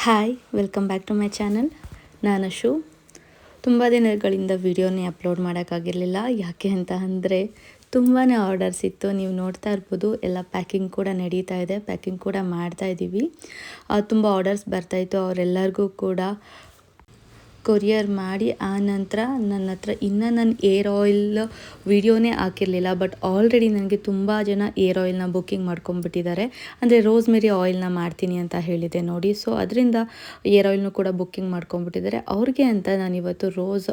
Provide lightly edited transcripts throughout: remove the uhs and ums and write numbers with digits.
Hi welcome back to my channel. ನಾನು ಶು. ತುಂಬ ದಿನಗಳಿಂದ ವಿಡಿಯೋನೇ ಅಪ್ಲೋಡ್ ಮಾಡೋಕ್ಕಾಗಿರಲಿಲ್ಲ. ಯಾಕೆ ಅಂತ ಅಂದರೆ ತುಂಬಾ ಆರ್ಡರ್ಸ್ ಇತ್ತು. ನೀವು ನೋಡ್ತಾ ಇರ್ಬೋದು, ಎಲ್ಲ ಪ್ಯಾಕಿಂಗ್ ಕೂಡ ನಡೀತಾ ಇದೆ, ಪ್ಯಾಕಿಂಗ್ ಕೂಡ ಮಾಡ್ತಾಯಿದ್ದೀವಿ. ತುಂಬ ಆರ್ಡರ್ಸ್ ಬರ್ತಾಯಿತ್ತು. ಅವರೆಲ್ಲರಿಗೂ ಕೂಡ ಕೊರಿಯರ್ ಮಾಡಿ ಆ ನಂತರ ನನ್ನ ಹತ್ರ ಇನ್ನೂ ನಾನು ಏರ್ ಆಯಿಲ್ ವಿಡಿಯೋನೇ ಹಾಕಿರಲಿಲ್ಲ. ಬಟ್ ಆಲ್ರೆಡಿ ನನಗೆ ತುಂಬ ಜನ ಏರ್ ಆಯಿಲ್ನ ಬುಕ್ಕಿಂಗ್ ಮಾಡ್ಕೊಂಡ್ಬಿಟ್ಟಿದ್ದಾರೆ. ಅಂದರೆ ರೋಸ್ಮೆರಿ ಆಯಿಲ್ನ ಮಾಡ್ತೀನಿ ಅಂತ ಹೇಳಿದೆ ನೋಡಿ. ಸೊ ಅದರಿಂದ ಏರ್ ಆಯಿಲ್ನು ಕೂಡ ಬುಕ್ಕಿಂಗ್ ಮಾಡ್ಕೊಂಡ್ಬಿಟ್ಟಿದ್ದಾರೆ. ಅವ್ರಿಗೆ ಅಂತ ನಾನಿವತ್ತು ರೋಸ್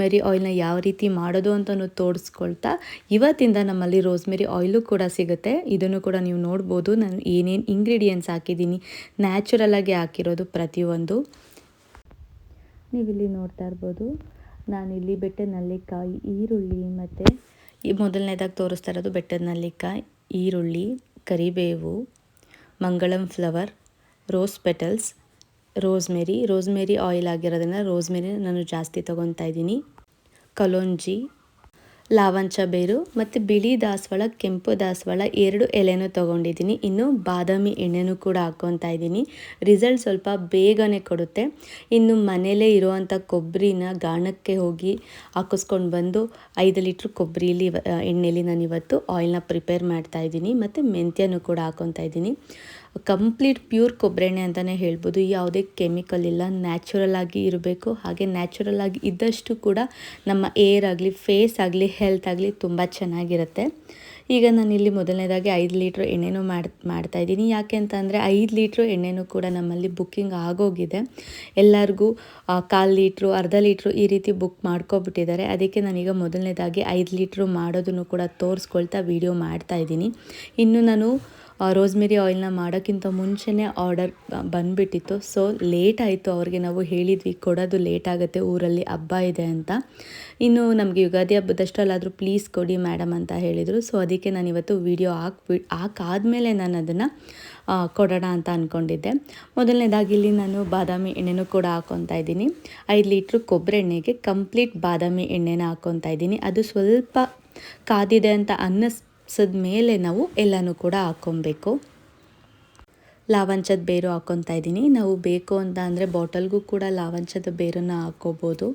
ಮೆರಿ ಆಯಿಲ್ನ ಯಾವ ರೀತಿ ಮಾಡೋದು ಅಂತಲೂ ತೋರಿಸ್ಕೊಳ್ತಾ, ಇವತ್ತಿಂದ ನಮ್ಮಲ್ಲಿ ರೋಸ್ಮೆರಿ ಆಯಿಲು ಕೂಡ ಸಿಗುತ್ತೆ. ಇದನ್ನು ಕೂಡ ನೀವು ನೋಡ್ಬೋದು. ನಾನು ಏನೇನು ಇಂಗ್ರೀಡಿಯೆಂಟ್ಸ್ ಹಾಕಿದ್ದೀನಿ, ನ್ಯಾಚುರಲಾಗಿ ಹಾಕಿರೋದು ಪ್ರತಿಯೊಂದು. ನೀವಿಲ್ಲಿ ನೋಡ್ತಾ ಇರ್ಬೋದು, ನಾನಿಲ್ಲಿ ಬೆಟ್ಟದ ನೆಲ್ಲಿಕಾಯಿ, ಈರುಳ್ಳಿ ಮತ್ತು ಮೊದಲನೇದಾಗಿ ತೋರಿಸ್ತಾ ಇರೋದು ಬೆಟ್ಟದ ನೆಲ್ಲಿಕಾಯಿ, ಈರುಳ್ಳಿ, ಕರಿಬೇವು, ಮಂಗಳಂ flower, rose petals, rosemary oil ಆಗಿರೋದ್ರಿಂದ ರೋಸ್ಮೆರಿ ನಾನು ಜಾಸ್ತಿ ತೊಗೊತಾ ಇದ್ದೀನಿ, ಕಲೋಂಜಿ, ಲಾವಂಚ ಬೇರು ಮತ್ತು ಬಿಳಿ ದಾಸವಾಳ, ಕೆಂಪು ದಾಸವಾಳ 2 ಎಲೆನೂ ತೊಗೊಂಡಿದ್ದೀನಿ. ಇನ್ನು ಬಾದಾಮಿ ಎಣ್ಣೆನೂ ಕೂಡ ಹಾಕ್ಕೊತಾ ಇದ್ದೀನಿ. ರಿಸಲ್ಟ್ ಸ್ವಲ್ಪ ಬೇಗನೆ ಕೊಡುತ್ತೆ. ಇನ್ನು ಮನೇಲೇ ಇರುವಂಥ ಕೊಬ್ಬರಿನ ಗಾಣಕ್ಕೆ ಹೋಗಿ ಹಾಕಿಸ್ಕೊಂಡು ಬಂದು 5 ಲೀಟ್ರ್ ಕೊಬ್ಬರಿಲಿ ಎಣ್ಣೆಲಿ ನಾನಿವತ್ತು ಆಯಿಲ್ನ ಪ್ರಿಪೇರ್ ಮಾಡ್ತಾಯಿದ್ದೀನಿ. ಮತ್ತು ಮೆಂತ್ಯನೂ ಕೂಡ ಹಾಕ್ಕೊತಾ ಇದ್ದೀನಿ. ಕಂಪ್ಲೀಟ್ ಪ್ಯೂರ್ ಕೊಬ್ಬರಿ ಎಣ್ಣೆ ಅಂತಲೇ ಹೇಳ್ಬೋದು. ಯಾವುದೇ ಕೆಮಿಕಲ್ ಇಲ್ಲ, ನ್ಯಾಚುರಲ್ ಆಗಿ ಇರಬೇಕು. ಹಾಗೆ ನ್ಯಾಚುರಲ್ ಆಗಿ ಇದ್ದಷ್ಟು ಕೂಡ ನಮ್ಮ ಏರ್ ಆಗಲಿ, ಫೇಸ್ ಆಗಲಿ, ಹೆಲ್ತ್ ಆಗಲಿ ತುಂಬ ಚೆನ್ನಾಗಿರುತ್ತೆ. ಈಗ ನಾನಿಲ್ಲಿ ಮೊದಲನೇದಾಗಿ 5 ಲೀಟ್ರ್ ಎಣ್ಣೆನೂ ಮಾಡ್ತಾಯಿದ್ದೀನಿ. ಯಾಕೆ ಅಂತ ಅಂದರೆ 5 ಲೀಟ್ರ್ ಎಣ್ಣೆನೂ ಕೂಡ ನಮ್ಮಲ್ಲಿ ಬುಕ್ಕಿಂಗ್ ಆಗೋಗಿದೆ. ಎಲ್ಲರಿಗೂ 1/4 ಲೀಟ್ರು, ಅರ್ಧ ಲೀಟ್ರು ಈ ರೀತಿ ಬುಕ್ ಮಾಡ್ಕೊಬಿಟ್ಟಿದ್ದಾರೆ. ಅದಕ್ಕೆ ನಾನೀಗ ಮೊದಲನೇದಾಗಿ 5 ಲೀಟ್ರು ಮಾಡೋದನ್ನು ಕೂಡ ತೋರಿಸ್ಕೊಳ್ತಾ ವಿಡಿಯೋ ಮಾಡ್ತಾಯಿದ್ದೀನಿ. ಇನ್ನು ನಾನು ರೋಸ್ಮೆರಿ ಆಯಿಲ್ನ ಮಾಡೋಕ್ಕಿಂತ ಮುಂಚೆನೇ ಆರ್ಡರ್ ಬಂದುಬಿಟ್ಟಿತ್ತು. ಸೊ ಲೇಟ್ ಆಯಿತು. ಅವ್ರಿಗೆ ನಾವು ಹೇಳಿದ್ವಿ ಕೊಡೋದು ಲೇಟ್ ಆಗುತ್ತೆ, ಊರಲ್ಲಿ ಹಬ್ಬ ಇದೆ ಅಂತ. ಇನ್ನು ನಮಗೆ ಯುಗಾದಿ ಹಬ್ಬದಷ್ಟಲ್ಲಾದರೂ ಪ್ಲೀಸ್ ಕೊಡಿ ಮೇಡಮ್ ಅಂತ ಹೇಳಿದರು. ಸೊ ಅದಕ್ಕೆ ನಾನಿವತ್ತು ವಿಡಿಯೋ ಹಾಕಾದ್ಮೇಲೆ ನಾನು ಅದನ್ನು ಕೊಡೋಣ ಅಂತ ಅಂದ್ಕೊಂಡಿದ್ದೆ. ಮೊದಲನೇದಾಗಿ ಇಲ್ಲಿ ನಾನು ಬಾದಾಮಿ ಎಣ್ಣೆನೂ ಕೂಡ ಹಾಕ್ಕೊತಾ ಇದ್ದೀನಿ. 5 ಲೀಟ್ರ್ ಕೊಬ್ಬರಿ ಎಣ್ಣೆಗೆ ಕಂಪ್ಲೀಟ್ ಬಾದಾಮಿ ಎಣ್ಣೆನ ಹಾಕ್ಕೊತಾ ಇದ್ದೀನಿ. ಅದು ಸ್ವಲ್ಪ ಕಾದಿದೆ ಅಂತ ಮೇಲೆ ನಾವು ಎಲ್ಲನೂ ಕೂಡ ಹಾಕ್ಕೊಬೇಕು. ಲಾವಂಚದ ಬೇರು ಹಾಕ್ಕೊತಾ ಇದ್ದೀನಿ. ನಾವು ಬೇಕು ಅಂತ ಅಂದರೆ ಬಾಟಲ್ಗೂ ಕೂಡ ಲಾವಂಚದ ಬೇರನ್ನು ಹಾಕ್ಕೋಬೋದು.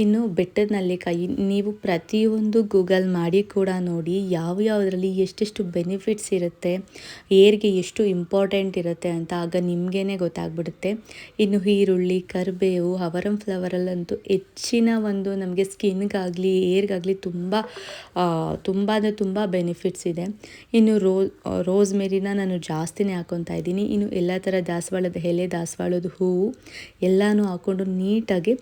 ಇನ್ನು ಬೆಟ್ಟದ ನೆಲ್ಲಿಕಾಯಿ ನೀವು ಪ್ರತಿಯೊಂದು ಗೂಗಲ್ ಮಾಡಿ ಕೂಡ ನೋಡಿ, ಯಾವುದರಲ್ಲಿ ಎಷ್ಟೆಷ್ಟು ಬೆನಿಫಿಟ್ಸ್ ಇರುತ್ತೆ, ಏರ್ಗೆ ಎಷ್ಟು ಇಂಪಾರ್ಟೆಂಟ್ ಇರುತ್ತೆ ಅಂತ. ಆಗ ನಿಮಗೇ ಗೊತ್ತಾಗ್ಬಿಡುತ್ತೆ. ಇನ್ನು ಈರುಳ್ಳಿ, ಕರಿಬೇವು, ಅವರಂ ಫ್ಲವರಲ್ಲಂತೂ ಹೆಚ್ಚಿನ ಒಂದು ನಮಗೆ ಸ್ಕಿನ್ಗಾಗಲಿ ಏರ್ಗಾಗಲಿ ತುಂಬ ಬೆನಿಫಿಟ್ಸ್ ಇದೆ. ಇನ್ನು ರೋಸ್ಮೆರಿನ ನಾನು ಜಾಸ್ತಿನೇ ಹಾಕ್ಕೊತಾ ಇದ್ದೀನಿ. ಇನ್ನು ಎಲ್ಲ ಥರ ದಾಸವಾಳದ ಎಲೆ, ದಾಸವಾಳದ ಹೂವು ಎಲ್ಲನೂ ಹಾಕ್ಕೊಂಡು ನೀಟಾಗಿ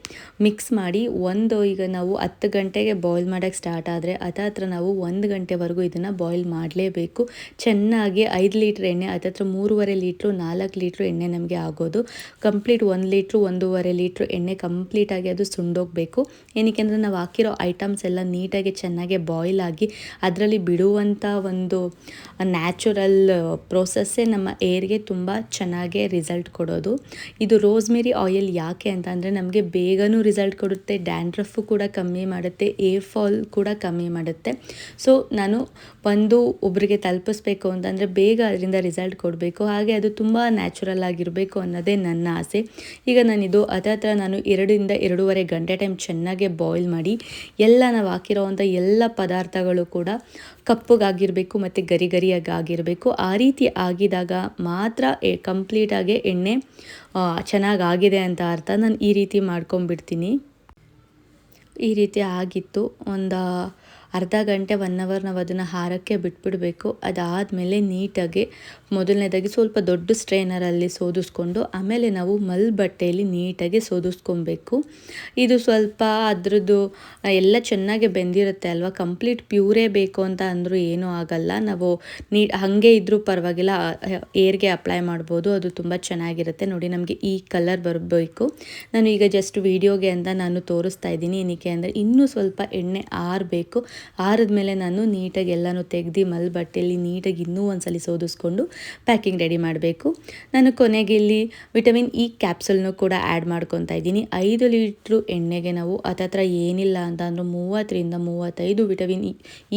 ಮಿಕ್ಸ್ ಮಾಡಿ ಈಗ ನಾವು 10 ಗಂಟೆಗೆ ಬಾಯ್ಲ್ ಮಾಡೋಕ್ಕೆ ಸ್ಟಾರ್ಟ್ ಆದರೆ ಹತ್ರ ನಾವು 1 ಗಂಟೆವರೆಗೂ ಇದನ್ನು ಬಾಯ್ಲ್ ಮಾಡಲೇಬೇಕು. ಚೆನ್ನಾಗಿ 5 ಲೀಟ್ರ್ ಎಣ್ಣೆ 3.5 ಲೀಟ್ರು 4 ಲೀಟ್ರ್ ಎಣ್ಣೆ ನಮಗೆ ಆಗೋದು. ಕಂಪ್ಲೀಟ್ 1 ಲೀಟ್ರು 1.5 ಲೀಟ್ರ್ ಎಣ್ಣೆ ಕಂಪ್ಲೀಟಾಗಿ ಅದು ಸುಂಡೋಗಬೇಕು. ಏನಕ್ಕೆ ಅಂದರೆ ನಾವು ಹಾಕಿರೋ ಐಟಮ್ಸ್ ಎಲ್ಲ ನೀಟಾಗಿ ಚೆನ್ನಾಗಿ ಬಾಯ್ಲ್ ಆಗಿ ಅದರಲ್ಲಿ ಬಿಡುವಂಥ ಒಂದು ನ್ಯಾಚುರಲ್ ಪ್ರೋಸೆಸ್ಸೇ ನಮ್ಮ ಏರ್ಗೆ ತುಂಬ ಚೆನ್ನಾಗೇ ರಿಸಲ್ಟ್ ಕೊಡೋದು. ಇದು ರೋಸ್ಮೆರಿ ಆಯಿಲ್ ಯಾಕೆ ಅಂತ ಅಂದರೆ ನಮಗೆ ಬೇಗನೂ ರಿಸಲ್ಟ್ ಕೊಡುತ್ತೆ, ಡ್ಯಾಂಡ್ರಫು ಕೂಡ ಕಮ್ಮಿ ಮಾಡುತ್ತೆ, ಏರ್ ಫಾಲ್ ಕೂಡ ಕಮ್ಮಿ ಮಾಡುತ್ತೆ. ಸೊ ನಾನು ಒಬ್ಬರಿಗೆ ತಲುಪಿಸ್ಬೇಕು ಅಂತಂದರೆ ಬೇಗ ಅದರಿಂದ ರಿಸಲ್ಟ್ ಕೊಡಬೇಕು, ಹಾಗೆ ಅದು ತುಂಬ ನ್ಯಾಚುರಲ್ ಆಗಿರಬೇಕು ಅನ್ನೋದೇ ನನ್ನ ಆಸೆ. ಈಗ ನಾನಿದು ನಾನು 2 ರಿಂದ 2.5 ಗಂಟೆ ಟೈಮ್ ಚೆನ್ನಾಗಿ ಬಾಯ್ಲ್ ಮಾಡಿ ನಾವು ಹಾಕಿರೋವಂಥ ಎಲ್ಲ ಪದಾರ್ಥಗಳು ಕೂಡ ಕಪ್ಪಗಾಗಿರಬೇಕು ಮತ್ತು ಗರಿಯಾಗಿ ಆಗಿರಬೇಕು. ಆ ರೀತಿ ಆಗಿದಾಗ ಮಾತ್ರ ಕಂಪ್ಲೀಟಾಗಿ ಎಣ್ಣೆ ಚೆನ್ನಾಗಾಗಿದೆ ಅಂತ ಅರ್ಥ. ನಾನು ಈ ರೀತಿ ಮಾಡ್ಕೊಂಬಿಡ್ತೀನಿ. ಈ ರೀತಿ ಆಗಿತ್ತು. ಒಂದು ಅರ್ಧ ಗಂಟೆ 1 ಅವರ್ ನಾವು ಅದನ್ನು ಹಾರಕ್ಕೆ ಬಿಟ್ಬಿಡಬೇಕು. ಅದಾದಮೇಲೆ ನೀಟಾಗಿ ಮೊದಲನೇದಾಗಿ ಸ್ವಲ್ಪ ದೊಡ್ಡ ಸ್ಟ್ರೈನರಲ್ಲಿ ಸೋದಿಸ್ಕೊಂಡು ಆಮೇಲೆ ನಾವು ಬಟ್ಟೆಯಲ್ಲಿ ನೀಟಾಗಿ ಸೋದಿಸ್ಕೊಬೇಕು. ಇದು ಸ್ವಲ್ಪ ಅದರದ್ದು ಎಲ್ಲ ಚೆನ್ನಾಗಿ ಬೆಂದಿರುತ್ತೆ ಅಲ್ವಾ. ಕಂಪ್ಲೀಟ್ ಪ್ಯೂರೇ ಬೇಕು ಅಂತ ಅಂದರೂ ಏನೂ ಆಗಲ್ಲ. ನಾವು ಹಾಗೆ ಇದ್ದರೂ ಪರವಾಗಿಲ್ಲ, ಏರ್ಗೆ ಅಪ್ಲೈ ಮಾಡ್ಬೋದು, ಅದು ತುಂಬ ಚೆನ್ನಾಗಿರುತ್ತೆ. ನೋಡಿ ನಮಗೆ ಈ ಕಲರ್ ಬರಬೇಕು. ನಾನು ಈಗ ಜಸ್ಟ್ ವಿಡಿಯೋಗೆ ಅಂತ ನಾನು ತೋರಿಸ್ತಾ ಇದ್ದೀನಿ. ಏನಕ್ಕೆ ಅಂದರೆ ಇನ್ನೂ ಸ್ವಲ್ಪ ಎಣ್ಣೆ ಆರಬೇಕು. ಆರಿದ್ಮೇಲೆ ನಾನು ನೀಟಾಗಿ ಎಲ್ಲನೂ ತೆಗೆದು ಬಟ್ಟೆಯಲ್ಲಿ ನೀಟಾಗಿ ಇನ್ನೂ ಒಂದ್ಸಲಿ ಸೋದಿಸ್ಕೊಂಡು ಪ್ಯಾಕಿಂಗ್ ರೆಡಿ ಮಾಡಬೇಕು. ನಾನು ಕೊನೆಗೆ ಇಲ್ಲಿ ವಿಟಮಿನ್ ಇ ಕ್ಯಾಪ್ಸೂಲ್ನು ಕೂಡ ಆ್ಯಡ್ ಮಾಡ್ಕೊತಾ ಇದ್ದೀನಿ. 5 ಲೀಟ್ರು ಎಣ್ಣೆಗೆ ನಾವು ಹತ್ತತ್ರ ಏನಿಲ್ಲ ಅಂತ ಅಂದರೂ 30-35 ವಿಟಮಿನ್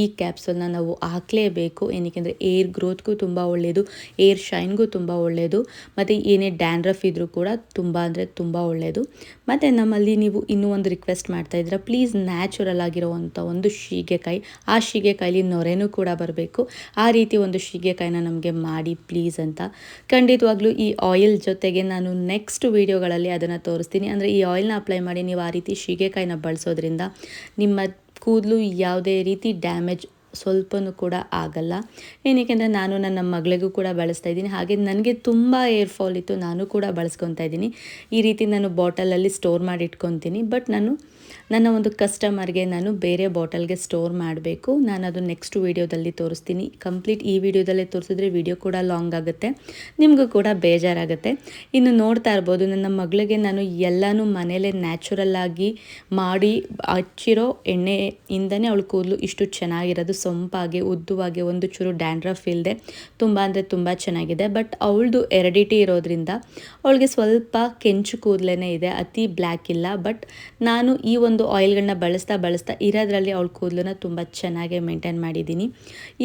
ಇ ಕ್ಯಾಪ್ಸೂಲ್ನ ನಾವು ಹಾಕಲೇಬೇಕು. ಏನಕ್ಕೆಂದರೆ ಏರ್ ಗ್ರೋತ್ಗೂ ತುಂಬ ಒಳ್ಳೆಯದು, ಏರ್ ಶೈನ್ಗೂ ತುಂಬ ಒಳ್ಳೆಯದು, ಮತ್ತು ಏನೇ ಡ್ಯಾಂಡ್ರಫ್ ಇದ್ದರೂ ಕೂಡ ತುಂಬ ಅಂದರೆ ತುಂಬ ಒಳ್ಳೆಯದು. ಮತ್ತು ನಮ್ಮಲ್ಲಿ ನೀವು ಇನ್ನೂ ಒಂದು ರಿಕ್ವೆಸ್ಟ್ ಮಾಡ್ತಾಯಿದ್ದೀರಾ, ಪ್ಲೀಸ್ ನ್ಯಾಚುರಲ್ ಆಗಿರುವಂಥ ಒಂದು ಶೀಗೆಕಾಯಿ, ಆ ಶೀಗೆಕಾಯಲ್ಲಿ ನೊರೆನೂ ಕೂಡ ಬರಬೇಕು, ಆ ರೀತಿ ಒಂದು ಶೀಗೆಕಾಯಿನ ನಮಗೆ ಮಾಡಿ ಪ್ಲೀಸ್ ಅಂತ. ಖಂಡಿತವಾಗ್ಲೂ ಈ ಆಯಿಲ್ ಜೊತೆಗೆ ನಾನು ನೆಕ್ಸ್ಟ್ ವೀಡಿಯೋಗಳಲ್ಲಿ ಅದನ್ನು ತೋರಿಸ್ತೀನಿ. ಅಂದರೆ ಈ ಆಯಿಲ್ನ ಅಪ್ಲೈ ಮಾಡಿ ನೀವು ಆ ರೀತಿ ಶೀಗೆಕಾಯಿನ ಬಳಸೋದ್ರಿಂದ ನಿಮ್ಮ ಕೂದಲು ಯಾವುದೇ ರೀತಿ ಡ್ಯಾಮೇಜ್ ಸ್ವಲ್ಪನೂ ಕೂಡ ಆಗಲ್ಲ. ಏನಕ್ಕೆಂದರೆ ನಾನು ನನ್ನ ಮಗಳಿಗೂ ಕೂಡ ಬಳಸ್ತಾ ಇದ್ದೀನಿ, ಹಾಗೆ ನನಗೆ ತುಂಬ ಏರ್ ಫಾಲ್ ಇತ್ತು, ನಾನು ಕೂಡ ಬಳಸ್ಕೊತಾ ಇದ್ದೀನಿ. ಈ ರೀತಿ ನಾನು ಬಾಟಲಲ್ಲಿ ಸ್ಟೋರ್ ಮಾಡಿ ಇಟ್ಕೊತೀನಿ. ಬಟ್ ನಾನು ನನ್ನ ಒಂದು ಕಸ್ಟಮರ್ಗೆ ನಾನು ಬೇರೆ ಬಾಟಲ್ಗೆ ಸ್ಟೋರ್ ಮಾಡಬೇಕು. ನಾನು ಅದು ನೆಕ್ಸ್ಟ್ ವೀಡಿಯೋದಲ್ಲಿ ತೋರಿಸ್ತೀನಿ. ಕಂಪ್ಲೀಟ್ ಈ ವಿಡಿಯೋದಲ್ಲೇ ತೋರಿಸಿದ್ರೆ ವಿಡಿಯೋ ಕೂಡ ಲಾಂಗ್ ಆಗುತ್ತೆ, ನಿಮಗೂ ಕೂಡ ಬೇಜಾರಾಗುತ್ತೆ. ಇನ್ನು ನೋಡ್ತಾ ಇರ್ಬೋದು, ನನ್ನ ಮಗಳಿಗೆ ನಾನು ಎಲ್ಲನೂ ಮನೇಲೇ ನ್ಯಾಚುರಲ್ ಆಗಿ ಮಾಡಿ ಹಚ್ಚಿರೋ ಎಣ್ಣೆಯಿಂದನೇ ಅವಳು ಕೂದಲು ಇಷ್ಟು ಚೆನ್ನಾಗಿರೋದು, ಸೊಂಪಾಗಿ ಉದ್ದುವಾಗಿ, ಒಂದು ಚೂರು ಡ್ಯಾಂಡ್ರಫ್ ಇಲ್ಲದೆ ತುಂಬ ಅಂದರೆ ತುಂಬ ಚೆನ್ನಾಗಿದೆ. ಬಟ್ ಅವಳದು ಎರಿಡಿಟಿ ಇರೋದ್ರಿಂದ ಅವಳಿಗೆ ಸ್ವಲ್ಪ ಕೆಂಚು ಕೂದಲೇ ಇದೆ, ಅತಿ ಬ್ಲ್ಯಾಕ್ ಇಲ್ಲ. ಬಟ್ ನಾನು ಈ ಒಂದು ಆಯಿಲ್ಗಳನ್ನ ಬಳಸ್ತಾ ಇರೋದ್ರಲ್ಲಿ ಅವಳ ಕೂದಲನ್ನ ತುಂಬ ಚೆನ್ನಾಗಿ ಮೇಂಟೈನ್ ಮಾಡಿದ್ದೀನಿ.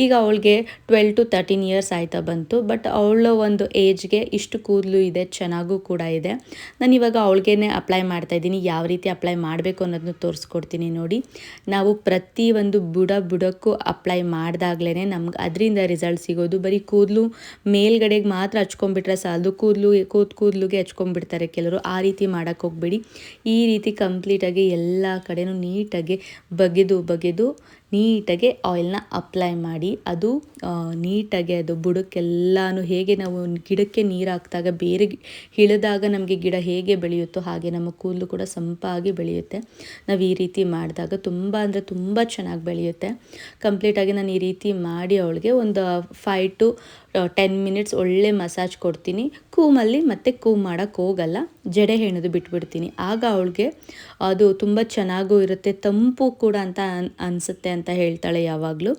ಈಗ ಅವಳಿಗೆ 12-13 ಇಯರ್ಸ್ ಆಯ್ತಾ ಬಂತು. ಬಟ್ ಅವಳ ಒಂದು ಏಜ್ಗೆ ಇಷ್ಟು ಕೂದಲು ಇದೆ, ಚೆನ್ನಾಗೂ ಕೂಡ ಇದೆ. ನಾನು ಇವಾಗ ಅವಳಿಗೇನೆ ಅಪ್ಲೈ ಮಾಡ್ತಾಯಿದ್ದೀನಿ. ಯಾವ ರೀತಿ ಅಪ್ಲೈ ಮಾಡಬೇಕು ಅನ್ನೋದನ್ನು ತೋರಿಸ್ಕೊಡ್ತೀನಿ ನೋಡಿ. ನಾವು ಪ್ರತಿ ಒಂದು ಬುಡಕ್ಕೂ ಅಪ್ಲೈ ಮಾಡಿದಾಗ್ಲೇ ನಮ್ಗೆ ಅದರಿಂದ ರಿಸಲ್ಟ್ ಸಿಗೋದು. ಬರೀ ಕೂದಲು ಮೇಲ್ಗಡೆಗೆ ಮಾತ್ರ ಹಚ್ಕೊಂಡ್ಬಿಟ್ರೆ ಸಾಲದು, ಕೂದಲುಗೆ ಹಚ್ಕೊಂಡ್ಬಿಡ್ತಾರೆ ಕೆಲವರು. ಆ ರೀತಿ ಮಾಡೋಕ್ಕೆ ಹೋಗ್ಬೇಡಿ. ಈ ರೀತಿ ಕಂಪ್ಲೀಟಾಗಿ ಎಲ್ಲ ಕಡೆನೂ ನೀಟಾಗಿ ಬಗೆದು ನೀಟಾಗಿ ಆಯಿಲ್ನ ಅಪ್ಲೈ ಮಾಡಿ, ಅದು ನೀಟಾಗಿ ಅದು ಬುಡಕ್ಕೆಲ್ಲನೂ ಹೇಗೆ ನಾವು ಗಿಡಕ್ಕೆ ನೀರು ಹಾಕಿದಾಗ ಬೇರೆ ಇಳಿದಾಗ ನಮಗೆ ಗಿಡ ಹೇಗೆ ಬೆಳೆಯುತ್ತೋ ಹಾಗೆ ನಮ್ಮ ಕೂದಲು ಕೂಡ ಸಂಪಾಗಿ ಬೆಳೆಯುತ್ತೆ. ನಾವು ಈ ರೀತಿ ಮಾಡಿದಾಗ ತುಂಬ ಅಂದರೆ ತುಂಬ ಚೆನ್ನಾಗಿ ಬೆಳೆಯುತ್ತೆ. ಕಂಪ್ಲೀಟಾಗಿ ನಾನು ಈ ರೀತಿ ಮಾಡಿ ಅವಳಿಗೆ ಒಂದು 5-10 ಮಿನಿಟ್ಸ್ ಒಳ್ಳೆ ಮಸಾಜ್ ಕೊಡ್ತೀನಿ. ಕೂಮಲ್ಲಿ ಮತ್ತೆ ಕೂಮ್ ಮಾಡೋಕ್ಕೆ ಹೋಗಲ್ಲ, ಜಡೆ ಹೆಣೆದು ಬಿಟ್ಬಿಡ್ತೀನಿ. ಆಗ ಅವಳಿಗೆ ಅದು ತುಂಬ ಚೆನ್ನಾಗೂ ಇರುತ್ತೆ, ತಂಪು ಕೂಡ ಅಂತ ಅನಿಸುತ್ತೆ ಅಂತ ಹೇಳ್ತಾಳೆ ಯಾವಾಗಲೂ.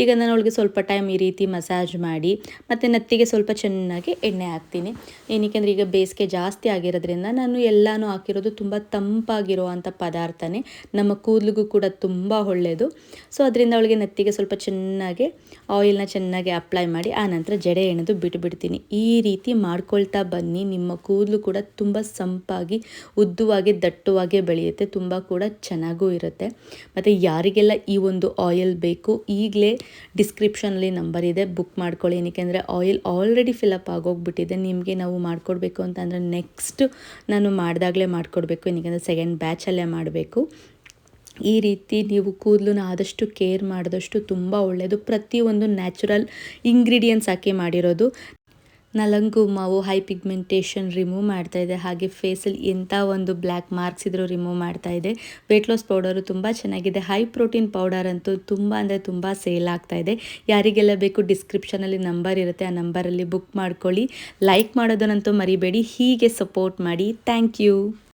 ಈಗ ನಾನು ಅವಳಿಗೆ ಸ್ವಲ್ಪ ಟೈಮ್ ಈ ರೀತಿ ಮಸಾಜ್ ಮಾಡಿ ಮತ್ತು ನೆತ್ತಿಗೆ ಸ್ವಲ್ಪ ಚೆನ್ನಾಗಿ ಎಣ್ಣೆ ಹಾಕ್ತೀನಿ. ಏನಕ್ಕೆಂದರೆ ಈಗ ಬೇಸಿಗೆ ಜಾಸ್ತಿ ಆಗಿರೋದ್ರಿಂದ ನಾನು ಎಲ್ಲನೂ ಹಾಕಿರೋದು ತುಂಬ ತಂಪಾಗಿರೋ ಅಂಥ ಪದಾರ್ಥನೇ, ನಮ್ಮ ಕೂದಲಿಗೂ ಕೂಡ ತುಂಬ ಒಳ್ಳೆಯದು. ಸೊ ಅದರಿಂದ ಅವಳಿಗೆ ನೆತ್ತಿಗೆ ಸ್ವಲ್ಪ ಚೆನ್ನಾಗಿ ಆಯಿಲ್ನ ಚೆನ್ನಾಗಿ ಅಪ್ಲೈ ಮಾಡಿ ಆನಂತರ ಜಡೆ ಎಣೆದು ಬಿಟ್ಬಿಡ್ತೀನಿ. ಈ ರೀತಿ ಮಾಡ್ಕೊಳ್ತಾ ಬನ್ನಿ, ನಿಮ್ಮ ಕೂದಲು ಕೂಡ ತುಂಬ ಸಂಪಾಗಿ ಉದ್ದುವಾಗಿ ದಟ್ಟವಾಗಿ ಬೆಳೆಯುತ್ತೆ, ತುಂಬ ಕೂಡ ಚೆನ್ನಾಗೂ ಇರುತ್ತೆ. ಮತ್ತು ಯಾರಿಗೆಲ್ಲ ಈ ಒಂದು ಆಯಿಲ್ ಬೇಕು, ಈಗಲೇ ಡಿಸ್ಕ್ರಿಪ್ಷನಲ್ಲಿ ನಂಬರ್ ಇದೆ, ಬುಕ್ ಮಾಡ್ಕೊಳ್ಳಿ. ಏನಕ್ಕೆಂದರೆ ಆಯಿಲ್ ಆಲ್ರೆಡಿ ಫಿಲಪ್ ಆಗೋಗ್ಬಿಟ್ಟಿದೆ. ನಿಮಗೆ ನಾವು ಮಾಡಿಕೊಡ್ಬೇಕು ಅಂತಂದರೆ ನೆಕ್ಸ್ಟ್ ನಾನು ಮಾಡಿದಾಗಲೇ ಮಾಡಿಕೊಡ್ಬೇಕು, ಏನಕ್ಕೆಂದರೆ ಸೆಕೆಂಡ್ ಬ್ಯಾಚಲ್ಲೇ ಮಾಡಬೇಕು. ಈ ರೀತಿ ನೀವು ಕೂದಲನ್ನ ಆದಷ್ಟು ಕೇರ್ ಮಾಡಿದಷ್ಟು ತುಂಬ ಒಳ್ಳೆಯದು. ಪ್ರತಿಯೊಂದು ನ್ಯಾಚುರಲ್ ಇಂಗ್ರೀಡಿಯೆಂಟ್ಸ್ ಹಾಕಿ ಮಾಡಿರೋದು. ನಲಂಗು ಮಾವು ಹೈ ಪಿಗ್ಮೆಂಟೇಷನ್ ರಿಮೂವ್ ಮಾಡ್ತಾಯಿದೆ, ಹಾಗೆ ಫೇಸಲ್ಲಿ ಎಂಥ ಒಂದು ಬ್ಲ್ಯಾಕ್ ಮಾರ್ಕ್ಸ್ ಇದ್ರೂ ರಿಮೂವ್ ಮಾಡ್ತಾಯಿದೆ. ವೆಯ್ಟ್ ಲಾಸ್ ಪೌಡರು ತುಂಬ ಚೆನ್ನಾಗಿದೆ. ಹೈ ಪ್ರೋಟೀನ್ ಪೌಡರ್ ಅಂತೂ ತುಂಬ ಅಂದರೆ ತುಂಬ ಸೇಲ್ ಆಗ್ತಾಯಿದೆ. ಯಾರಿಗೆಲ್ಲ ಬೇಕು ಡಿಸ್ಕ್ರಿಪ್ಷನಲ್ಲಿ ನಂಬರ್ ಇರುತ್ತೆ, ಆ ನಂಬರಲ್ಲಿ ಬುಕ್ ಮಾಡ್ಕೊಳ್ಳಿ. ಲೈಕ್ ಮಾಡೋದನ್ನಂತೂ ಮರಿಬೇಡಿ. ಹೀಗೆ ಸಪೋರ್ಟ್ ಮಾಡಿ. Thank you.